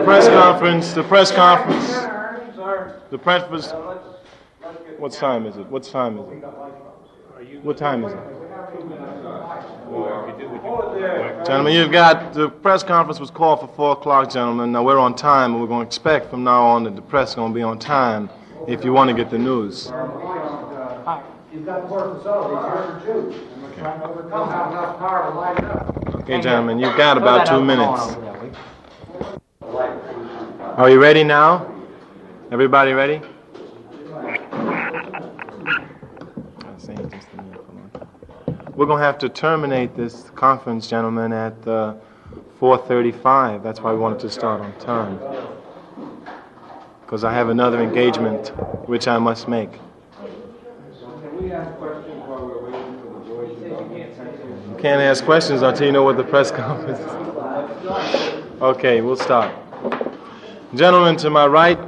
press conference, the press was, what time is it? What time is it? What time is it? Gentlemen, the press conference was called for 4 o'clock, gentlemen. Now we're on time, and we're going to expect from now on that the press is going to be on time if you want to get the news. You've got more facilities here for Jews, and we're trying to overcome how enough power to light it up. Okay, gentlemen, you've got about 2 minutes. Are you ready now? Everybody ready? We're going to have to terminate this conference, gentlemen, at 4:35. That's why we wanted to start on time. Because I have another engagement which I must make. Can we ask questions while we're waiting for the boys to come? You can't ask questions until you know what the press conference is. Okay, we'll start. Gentlemen, to my right,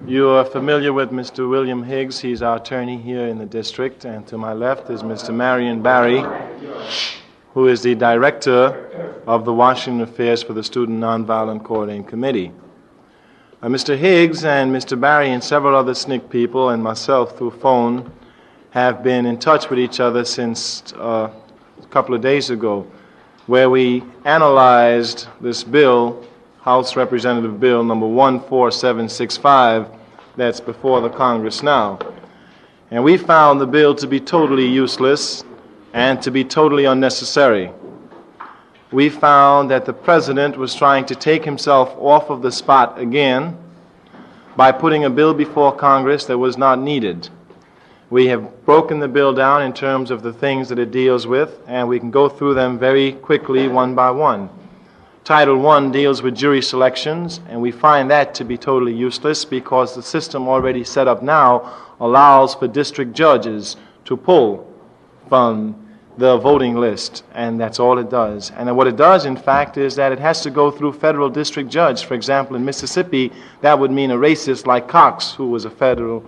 you are familiar with Mr. William Higgs. He's our attorney here in the district. And to my left is Mr. Marion Barry, who is the director of the Washington Affairs for the Student Nonviolent Coordinating Committee. Mr. Higgs and Mr. Barry and several other SNCC people and myself through phone have been in touch with each other since a couple of days ago, where we analyzed this bill, House Representative Bill number 14765, that's before the Congress now. And we found the bill to be totally useless and to be totally unnecessary. We found that the President was trying to take himself off of the spot again by putting a bill before Congress that was not needed. We have broken the bill down in terms of the things that it deals with, and we can go through them very quickly one by one. Title I deals with jury selections, and we find that to be totally useless because the system already set up now allows for district judges to pull from the voting list, and that's all it does. And what it does, in fact, is that it has to go through federal district judge. For example, in Mississippi, that would mean a racist like Cox, who was a federal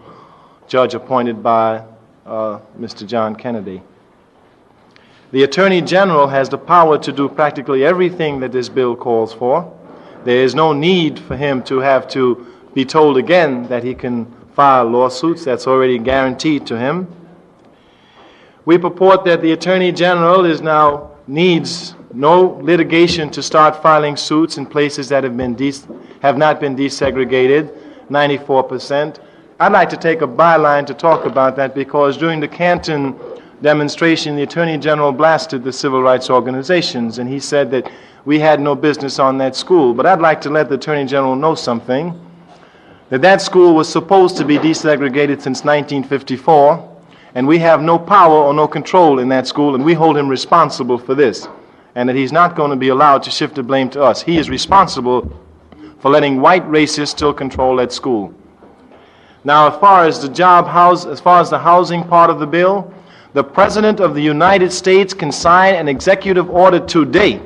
judge appointed by Mr. John Kennedy. The Attorney General has the power to do practically everything that this bill calls for. There is no need for him to have to be told again that he can file lawsuits. That's already guaranteed to him. We purport that the Attorney General needs no litigation to start filing suits in places that have not been desegregated, 94%. I'd like to take a byline to talk about that because during the Canton demonstration, the Attorney General blasted the civil rights organizations, and he said that we had no business on that school. But I'd like to let the Attorney General know something, that school was supposed to be desegregated since 1954, and we have no power or no control in that school, and we hold him responsible for this, and that he's not going to be allowed to shift the blame to us. He is responsible for letting white racists still control that school. Now, as far as the housing part of the bill, the President of the United States can sign an executive order today.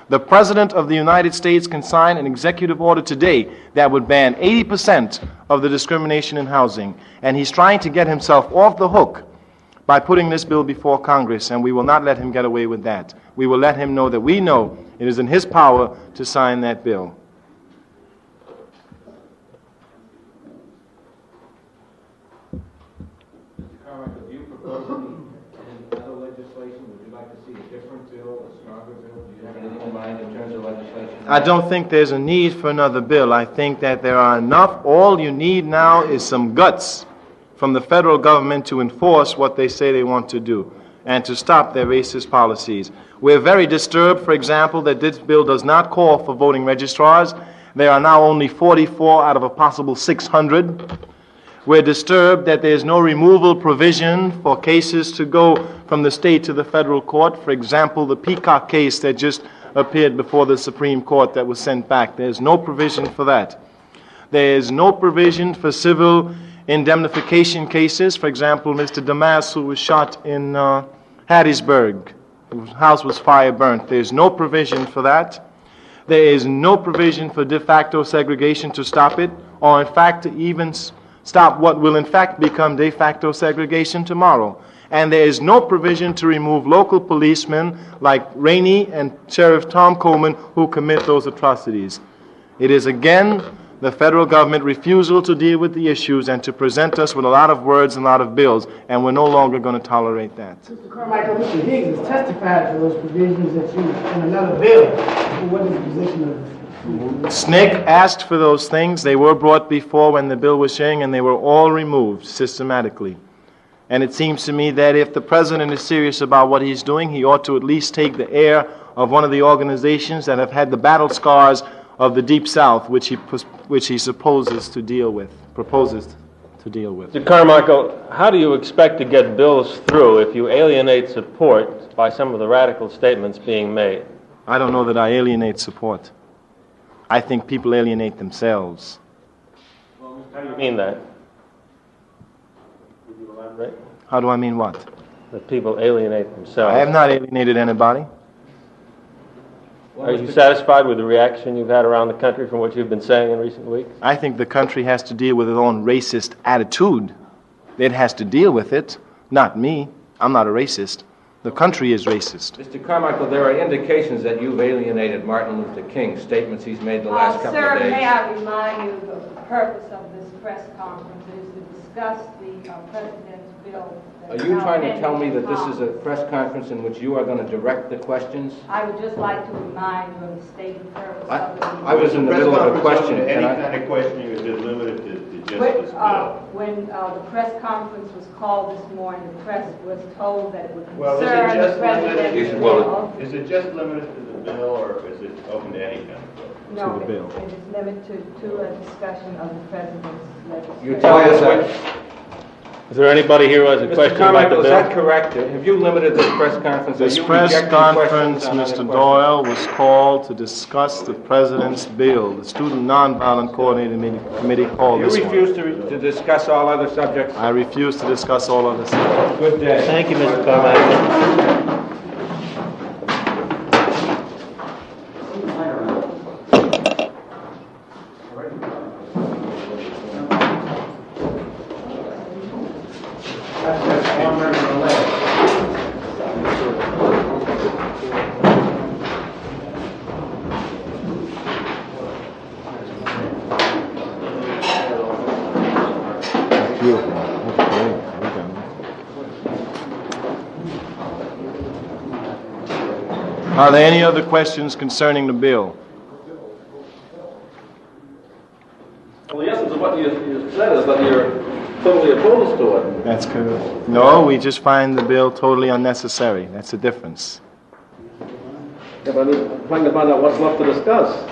The President of the United States can sign an executive order today that would ban 80% of the discrimination in housing. And he's trying to get himself off the hook by putting this bill before Congress, and we will not let him get away with that. We will let him know that we know it is in his power to sign that bill. I don't think there's a need for another bill. I think that there are enough. All you need now is some guts from the federal government to enforce what they say they want to do and to stop their racist policies. We're very disturbed, for example, that this bill does not call for voting registrars. There are now only 44 out of a possible 600. We're disturbed that there's no removal provision for cases to go from the state to the federal court. For example, the Peacock case that just appeared before the Supreme Court that was sent back. There's no provision for that. There is no provision for civil indemnification cases. For example, Mr. Damas, who was shot in Hattiesburg, whose house was fire burnt. There's no provision for that. There is no provision for de facto segregation to stop it, or in fact to even stop what will in fact become de facto segregation tomorrow. And there is no provision to remove local policemen like Rainey and Sheriff Tom Coleman who commit those atrocities. It is again the federal government refusal to deal with the issues and to present us with a lot of words and a lot of bills, and we're no longer going to tolerate that. Mr. Carmichael, Mr. Higgs has testified to those provisions that you, in another bill. What is the position of the SNCC asked for those things. They were brought before when the bill was hearing, and they were all removed systematically. And it seems to me that if the president is serious about what he's doing, he ought to at least take the air of one of the organizations that have had the battle scars of the Deep South, which he proposes to deal with. Mr. Carmichael, how do you expect to get bills through if you alienate support by some of the radical statements being made? I don't know that I alienate support. I think people alienate themselves. How do you mean that? Would you elaborate? How do I mean what? That people alienate themselves. I have not alienated anybody. Are you satisfied with the reaction you've had around the country from what you've been saying in recent weeks? I think the country has to deal with its own racist attitude. It has to deal with it, not me. I'm not a racist. The country is racist. Mr. Carmichael, there are indications that you've alienated Martin Luther King, statements he's made the last couple of days. Sir, may I remind you of the purpose of this press conference is to discuss the President's bill. Are you trying to tell me that this is a press conference in which you are going to direct the questions? I would just like to remind you of the stated purpose of the I was in the middle of a question. Any kind of questioning is limited to just this bill. When the press conference was called this morning, the press was told that it would Well, concern the President's bill. Is it just limited to the bill, or is it open to any kind of bill? No, the bill. it is limited to a discussion of the President's legislation. You tell us that. Is there anybody here who has a Mr. question about the Carmichael, is bill? that correct? Have you limited this press conference? This Are you press rejecting conference, questions on other Mr. questions? Doyle, was called to discuss the President's bill. The Student Nonviolent Coordinating Committee called You this one. refuse to discuss all other subjects? I refuse to discuss all other subjects. Good day. Thank you, Mr. Carmichael. Beautiful. That's great. We got it. Are there any other questions concerning the bill? Well, the essence of what you said is that you're totally opposed to it. That's correct. No, we just find the bill totally unnecessary. That's the difference. Yeah, but I'm trying to find out what's left to discuss.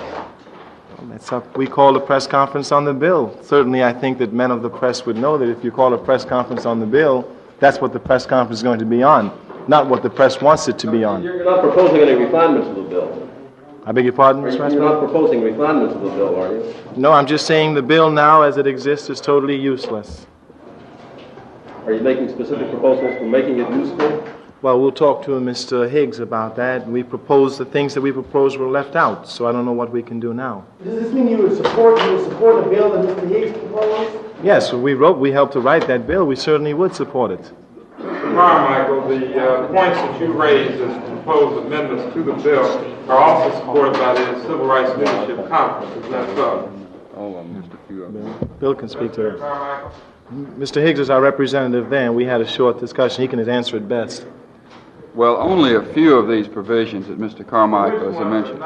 That's up. We called a press conference on the bill. Certainly, I think that men of the press would know that if you call a press conference on the bill, that's what the press conference is going to be on, not what the press wants it to be on. You're not proposing any refinements of the bill. I beg your pardon, Mr. You're Westman? not proposing refinements of the bill, are you? No, I'm just saying the bill now as it exists is totally useless. Are you making specific proposals for making it useful? Well, we'll talk to Mr. Higgs about that. We proposed, the things that we proposed were left out, so I don't know what we can do now. Does this mean you would support the bill that Mr. Higgs proposed? Yes, we helped to write that bill. We certainly would support it. Mr. Carmichael, the points that you raised as proposed amendments to the bill are also supported by the Civil Rights Leadership Conference. Isn't that so? Bill can speak to Mr. that. Carmichael? Mr. Higgs is our representative there, and we had a short discussion. He can answer it best. Well, only a few of these provisions that Mr. Carmichael has mentioned.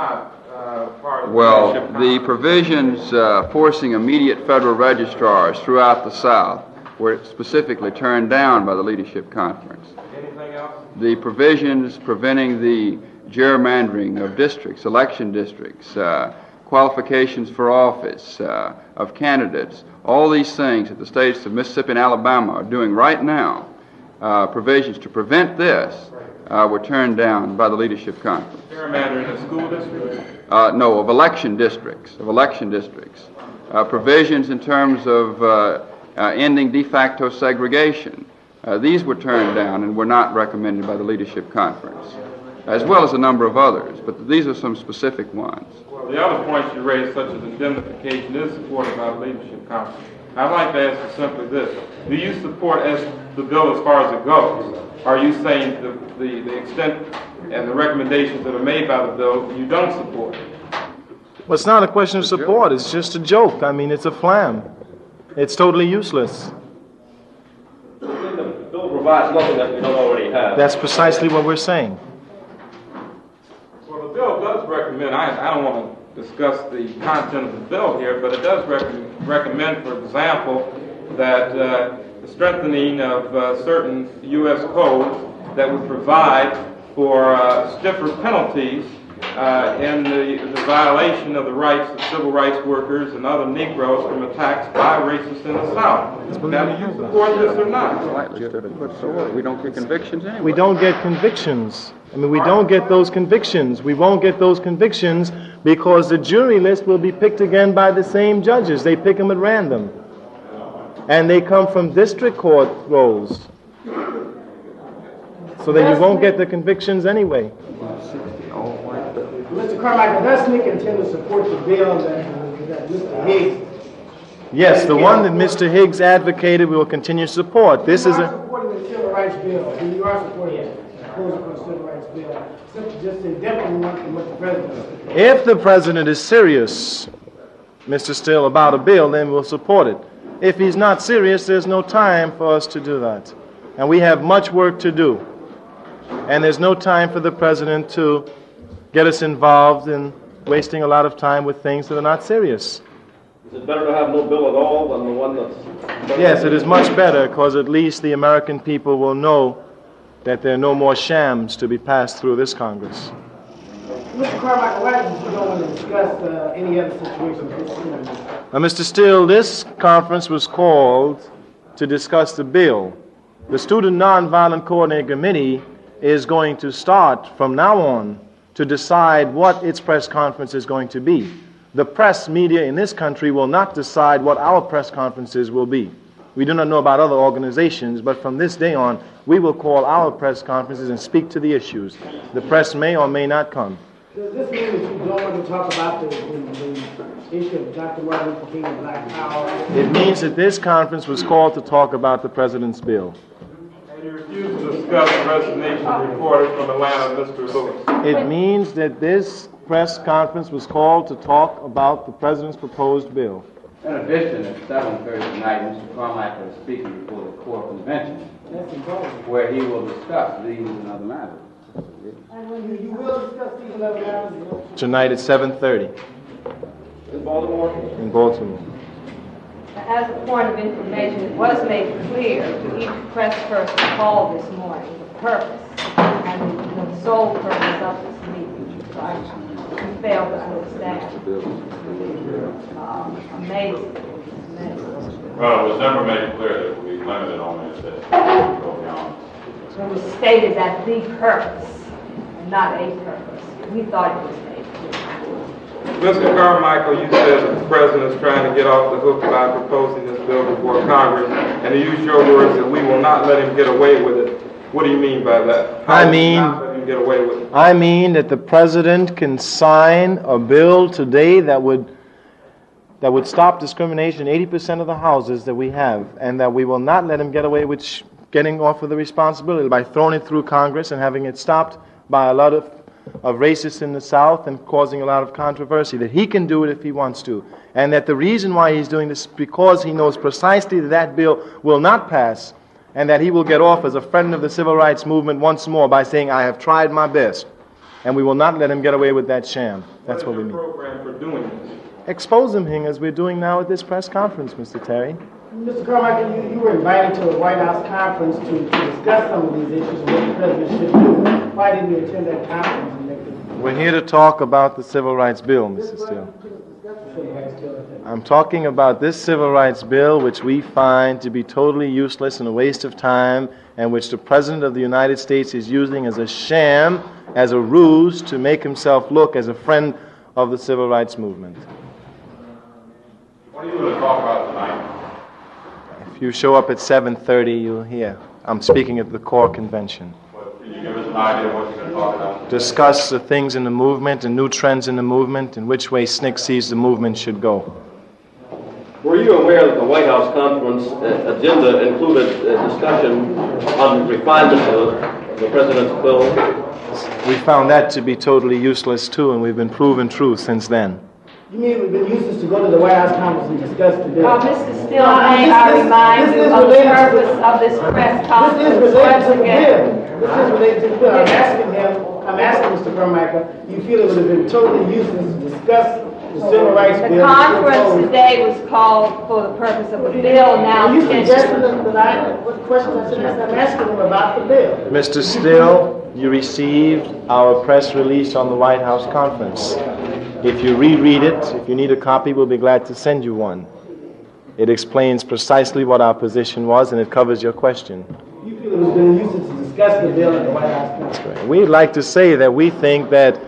Well, the provisions forcing immediate federal registrars throughout the South were specifically turned down by the Leadership Conference. Anything else? The provisions preventing the gerrymandering of districts, election districts, qualifications for office of candidates, all these things that the states of Mississippi and Alabama are doing right now, provisions to prevent this, were turned down by the Leadership Conference. Gerrymandering in school districts? No, of election districts, provisions in terms of ending de facto segregation. These were turned down and were not recommended by the Leadership Conference, as well as a number of others, but these are some specific ones. Well, the other points you raised, such as indemnification, is supported by the Leadership Conference. I'd like to ask you simply this. Do you support the bill as far as it goes? Are you saying the extent and the recommendations that are made by the bill you don't support? Well, it's not a question of support. It's just a joke. I mean, it's a flam. It's totally useless. The bill provides nothing that we don't already have. That's precisely what we're saying. Well, the bill does recommend, I don't want to discuss the content of the bill here, but it does recommend, for example, that the strengthening of certain U.S. codes that would provide for stiffer penalties in the violation of the rights of civil rights workers and other Negroes from attacks by racists in the South. Now, do you support this or not? We don't get convictions anyway. We don't get convictions. I mean, we don't get those convictions. We won't get those convictions because the jury list will be picked again by the same judges. They pick them at random. And they come from district court rolls. So that you won't get the convictions anyway. Mr. Carmichael, does SNCC intend to support the bill that Mr. Higgs? Yes, the one that Mr. Higgs advocated we will continue to support. This is You a... are supporting the civil rights bill. You are supporting the proposal for the civil rights bill. Simply just indifferent from what the president is. If the president is serious, Mr. Still, about a bill, then we'll support it. If he's not serious, there's no time for us to do that. And we have much work to do. And there's no time for the president to get us involved in wasting a lot of time with things that are not serious. Is it better to have no bill at all than the one that's... Yes, it is much better because at least the American people will know that there are no more shams to be passed through this Congress. Mr. Carmichael, why did you don't want to discuss any other situations? Mr. Still, this conference was called to discuss the bill. The Student Nonviolent Coordinating Committee is going to start from now on to decide what its press conference is going to be. The press media in this country will not decide what our press conferences will be. We do not know about other organizations, but from this day on, we will call our press conferences and speak to the issues. The press may or may not come. Does this mean that you don't want to talk about the issue of Dr. Martin Luther King and Black Power? It means that this conference was called to talk about the President's bill. And you refuse to discuss the resignation reported from Atlanta, Mr. Lewis. It means that this press conference was called to talk about the President's proposed bill. In addition, at 7:30 tonight, Mr. Carmichael is speaking before the core convention, where he will discuss these and other matters. You will discuss these and other matters? Tonight at 7:30 In Baltimore? in Baltimore. As a point of information, it was made clear to each press person called this morning the purpose and the sole purpose of this meeting. So I failed to understand. Amazing. Well, it was never made clear that it would be limited only to this. Go beyond. So it was stated that the purpose, and not a purpose. We thought it was made clear. Mr. Carmichael, you said that the president is trying to get off the hook by proposing this bill before Congress, and to use your words that we will not let him get away with it. What do you mean by that? How will we not let him get away with it? I mean that the president can sign a bill today that would stop discrimination in 80% of the houses that we have, and that we will not let him get away with getting off with the responsibility by throwing it through Congress and having it stopped by a lot of racists in the South and causing a lot of controversy, that he can do it if he wants to. And that the reason why he's doing this is because he knows precisely that that bill will not pass, and that he will get off as a friend of the civil rights movement once more by saying, I have tried my best. And we will not let him get away with that sham. That's what we mean. What is your program for doing this? Expose him, as we're doing now at this press conference, Mr. Terry. Mr. Carmichael, you were invited to a White House conference to discuss some of these issues and what the president should do. Why didn't you attend that conference? We're here to talk about the civil rights bill, Mr. Steele. I'm talking about this civil rights bill, which we find to be totally useless and a waste of time, and which the President of the United States is using as a sham, as a ruse to make himself look as a friend of the civil rights movement. What are you going to talk about tonight? If you show up at 7:30, you'll hear. I'm speaking at the core convention. Can you give us an idea of what you're going to talk about? Discuss the things in the movement and new trends in the movement and which way SNCC sees the movement should go. Were you aware that the White House conference agenda included a discussion on refinement of the president's bill? We found that to be totally useless too, and we've been proven true since then. You mean it would have been useless to go to the White House conference and discuss the bill? Mr. Still, may I remind you of the purpose of this press conference? This is related to the bill. This is related to the bill. I'm asking Mr. Carmichael, you feel it would have been totally useless to discuss the civil rights bill? The conference today was called for the purpose of a bill now. Are you suggesting that what questions I should ask? I'm asking him about the bill. Mr. Still, you received our press release on the White House conference. If you reread it, if you need a copy, we'll be glad to send you one. It explains precisely what our position was, and it covers your question. You feel it was been useless to discuss the bill at the White House conference? That's right. We'd like to say that we think that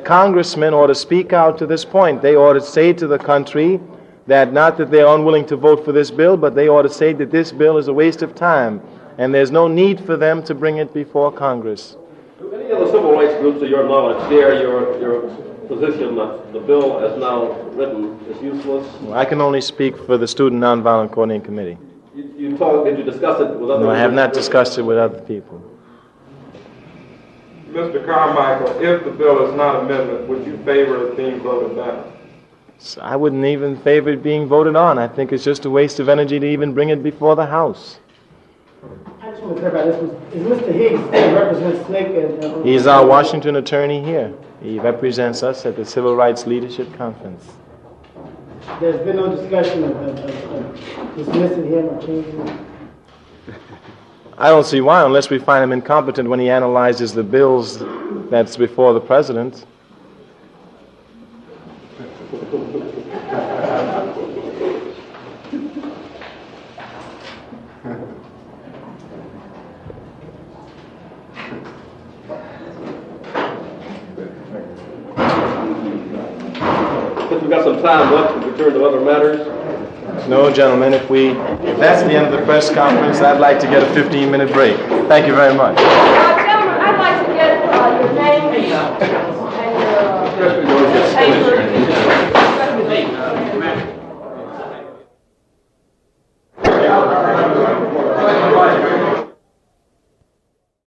congressmen ought to speak out to this point. They ought to say to the country that not that they're unwilling to vote for this bill, but they ought to say that this bill is a waste of time, and there's no need for them to bring it before Congress. Do any of the civil rights groups, to your knowledge, share your position that the bill as now written is useless? Well, I can only speak for the Student Nonviolent Coordinating Committee. Did you discuss it with other? No, I have not discussed it with other people. Mr. Carmichael, if the bill is not amendment, would you favor it being voted down? So I wouldn't even favor it being voted on. I think it's just a waste of energy to even bring it before the House. I just want to clarify this. Is Mr. Higgs represents SNCC? He's our Washington attorney here. He represents us at the Civil Rights Leadership Conference. There's been no discussion of dismissing him or changing him? I don't see why, unless we find him incompetent when he analyzes the bills that's before the president. Since we've got some time left, we return to other matters. No, gentlemen, if that's the end of the press conference, I'd like to get a 15-minute break. Thank you very much. Gentlemen, I'd like to get your name and your